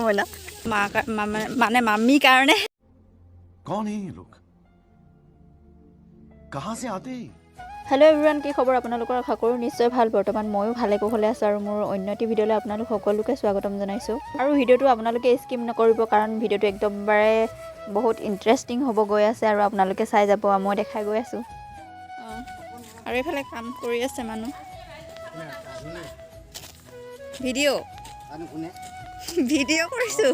মইনা মানে মামী কাৰণে कौन है ये लोग कहाँ से आते हैं হেল্ল' এভৰিৱান, কি খবৰ আপোনালোকৰ? আশা কৰোঁ নিশ্চয় ভাল। বৰ্তমান ময়ো ভালে কুশলে আছোঁ আৰু মোৰ অন্য এটি ভিডিঅ'লৈ আপোনালোক সকলোকে স্বাগতম জনাইছোঁ। আৰু ভিডিঅ'টো আপোনালোকে স্কিপ নকৰিব, কাৰণ ভিডিঅ'টো একদমবাৰে বহুত ইণ্টাৰেষ্টিং হ'ব গৈ আছে আৰু আপোনালোকে চাই যাব। মই দেখাই গৈ আছোঁ। আৰু এইফালে কাম কৰি আছে মানুহ। ভিডিঅ' কৰিছোঁ।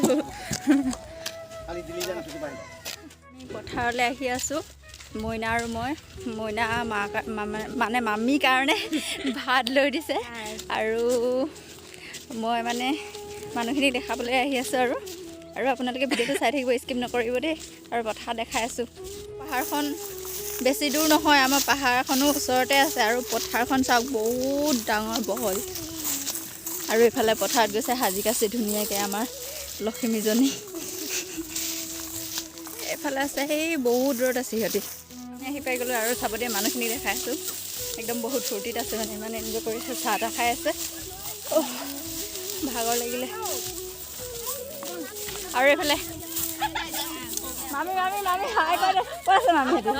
পথাৰলৈ আহি আছোঁ, মইনা আৰু মই। মইনা মানে মামীৰ কাৰণে ভাত লৈ দিছে আৰু মই মানে মানুহখিনিক দেখাবলৈ আহি আছোঁ আৰু আপোনালোকে ভিডিঅ'টো চাই থাকিব, স্কিপ নকৰিব দেই। আৰু পথাৰ দেখাই আছোঁ। পাহাৰখন বেছি দূৰ নহয়, আমাৰ পাহাৰখনো ওচৰতে আছে আৰু পথাৰখন চাওক বহুত ডাঙৰ বহল। আৰু এইফালে পথাৰত গৈছে সাজি কাচি ধুনীয়াকৈ আমাৰ লখিমীজনী। এইফালে আছে, সেই বহুত দূৰত আছে সিহঁতি। আহি পাই গ'লোঁ আৰু চাব দিয়ে, মানুহখিনি দেখাই আছোঁ। একদম বহুত ফূৰ্তিত আছে, মানে ইমান এনজয় কৰিছে। চাহ তাহ খাই আছে। ভাগৰ লাগিলে। আৰু এইফালে মামী হাই কৈ দে। ক'ত আছে মামীহঁতি?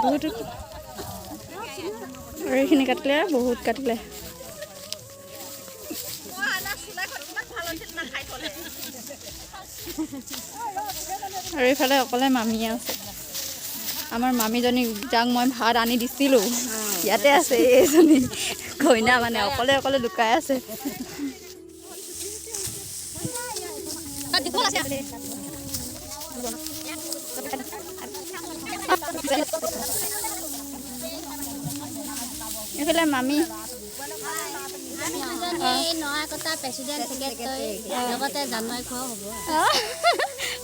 বহুত আৰু এইখিনি কাটিলে, বহুত কাটিলে। আৰু এইফালে অকলে মামী আছে। আমাৰ মামীজনী যাক মই ভাত আনি দিছিলোঁ, ইয়াতে আছে এইজনী কইনা, মানে অকলে লুকাই আছে। এইফালে মামী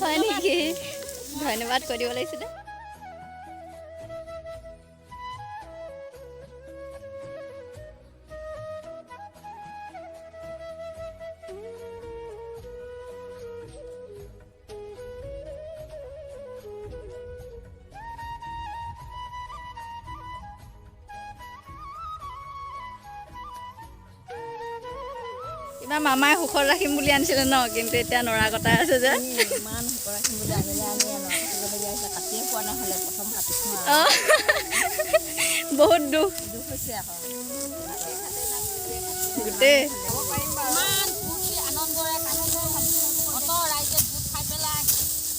হয় নেকি? ধন্যবাদ কৈ দিব লাগিছিলে। ইমান মামাই সুখত ৰাখিম বুলি আনিছিলে ন, কিন্তু এতিয়া নৰা কটাই আছে যে। ইমান সুখত ৰাখিম বুলি কাটিয়ে পোৱা নহ'লে, প্ৰথম কাটিছোঁ। বহুত দুখ হৈছে আকৌ গোটেই।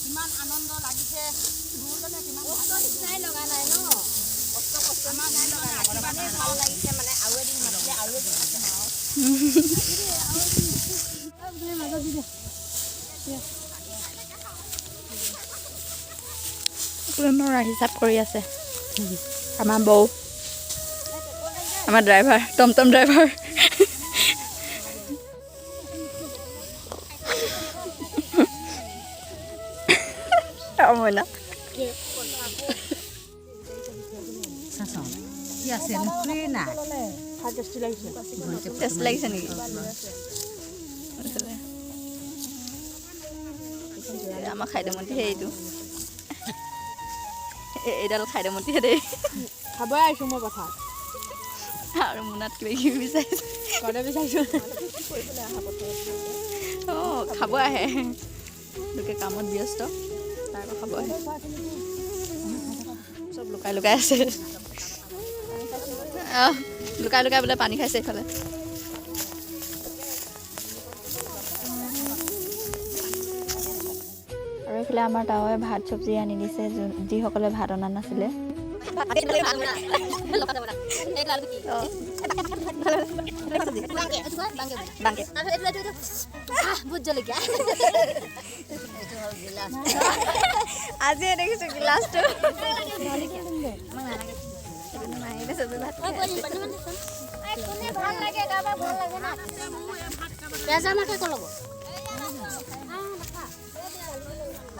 কিমান আনন্দ লাগিছে। লগা নাই ন, ভাল লাগিছে মানে। আৰু এদিন মাতিলে আৰু এদিন নৰা হিচাপ কৰি আছে আমাৰ বৌ, আমাৰ ড্ৰাইভাৰ, টমটম ড্ৰাইভাৰ। মইনা টেষ্ট লাগিছে নেকি? আমাৰ খাদ্যমন্ত্ৰীহে এইটো, এইডাল খাদ্যমন্ত্ৰীহে দেই। খাব আহিছোঁ মই পথাৰ। আৰু মোনাত কিবা কিবি বিচাৰিছোঁ। অঁ, খাব আহে লোকে, কামত ব্যস্ত, তাৰ পৰা খাব আহে। চব লুকাই আছে। লুকাই বোলে পানী খাইছে এইফালে। আৰু এইফালে আমাৰ তাৱে ভাত চব্জি আনি দিছে, যিসকলে ভাত অনা নাছিলে। আজি দেখিছোঁ গিলাচটো।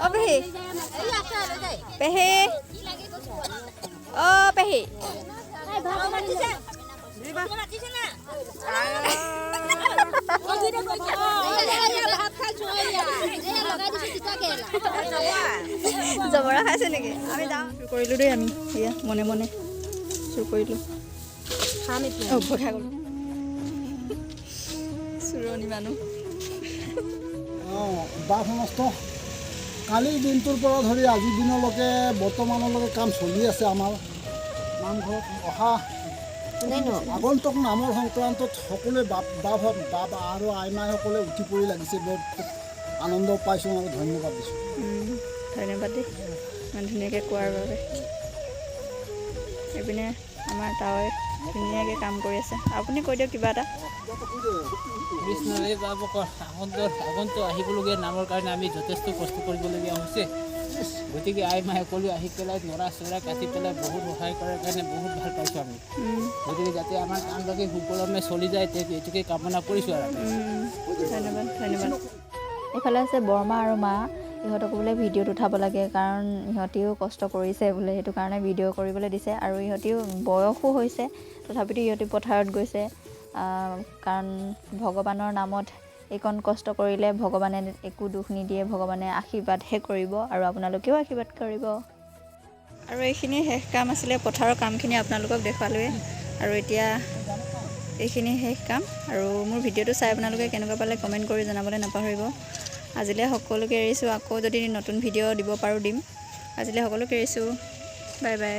অ' পেহী, পেহী, অ' পেহী, ভাত জবৰা খাইছে নেকি আমি যাওঁ চুৰ কৰিলোঁ দেই আমি সেয়া মনে মনে চুৰ কৰিলোঁ ভয় খাই গ'লোঁ চুৰণি মানুহ বাঘ নষ্ট কালিৰ দিনটোৰ পৰা ধৰি আজিৰ দিনলৈকে বৰ্তমানলৈকে কাম চলি আছে আমাৰ নামঘৰত অহা আগন্তুক নামৰ সংক্ৰান্তত সকলোৱে বাপ আৰু আইমাসকলে উঠি পৰি লাগিছে বৰ আনন্দ পাইছোঁ আৰু ধন্যবাদ দিছোঁ ধন্যবাদ দেই ইমান ধুনীয়াকৈ কোৱাৰ বাবে এইপিনে আমাৰ তাৱে ধুনীয়াকৈ কাম কৰি আছে আপুনি কৈ দিয়ক কিবা এটা আগন্তুক আহিবলগীয়া নামৰ কাৰণে আমি যথেষ্ট কষ্ট কৰিবলগীয়া হৈছে গতিকে আই মাহে সকলো আহি পেলাই নৰা চৰা কাটি পেলাই বহুত সহায় কৰাৰ কাৰণে বহুত ভাল পাইছোঁ আমি গতিকে যাতে আমাৰ কামভাগে সুকলমে চলি যায় এইটোকে কামনা কৰিছোঁ আৰু ধন্যবাদ ধন্যবাদ এইফালে আছে বৰমা আৰু মা ইহঁতকো বোলে ভিডিঅ'ত উঠাব লাগে কাৰণ ইহঁতিও কষ্ট কৰিছে বোলে সেইটো কাৰণে ভিডিঅ' কৰিবলৈ দিছে আৰু ইহঁতিও বয়সো হৈছে তথাপিতো ইহঁতি পথাৰত গৈছে কাৰণ ভগৱানৰ নামত এইকণ কষ্ট কৰিলে ভগৱানে একো দুখ নিদিয়ে ভগৱানে আশীৰ্বাদহে কৰিব আৰু আপোনালোকেও আশীৰ্বাদ কৰিব আৰু এইখিনি শেষ কাম আছিলে পথাৰৰ কামখিনি আপোনালোকক দেখুৱালোৱে আৰু এতিয়া এইখিনি শেষ কাম আৰু মোৰ ভিডিঅ'টো চাই আপোনালোকে কেনেকুৱা পালে কমেণ্ট কৰি জনাবলৈ নাপাহৰিব আজিলৈ সকলোকে এৰিছোঁ আকৌ যদি নতুন ভিডিঅ' দিব পাৰোঁ দিম আজিলৈ সকলোকে এৰিছোঁ বাই বাই